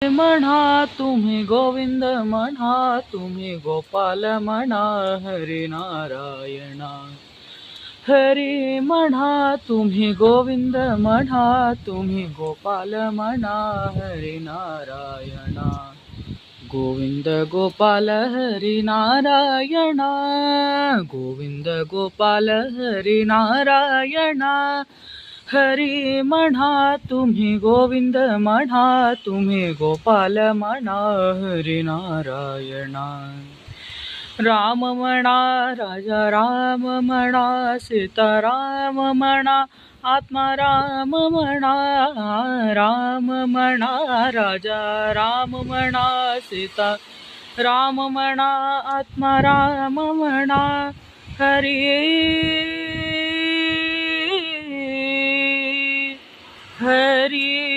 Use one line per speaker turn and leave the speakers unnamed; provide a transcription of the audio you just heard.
म्हणा तुम्ही गोविंद म्हणा तुम्ही गोपाल म्हणा हरी नारायणा. हरी म्हणा तुम्ही गोविंद म्हणा तुम्ही गोपाल म्हणा हरी नारायणा. गोविंद गोपाल हरी नारायणा. गोविंद गोपाल हरी नारायणा. हरी म्हणा तुम्ही गोविंद म्हणा तुम्ही गोपाल म्हणा हरी नारायणा. राम म्हणा राजा राम म्हणा सीताराम म्हणा आत्मा राम म्हणा. राम म्हणा राजा राम म्हणा सीता राम म्हणा आत्मा राम म्हणा. हरी हरी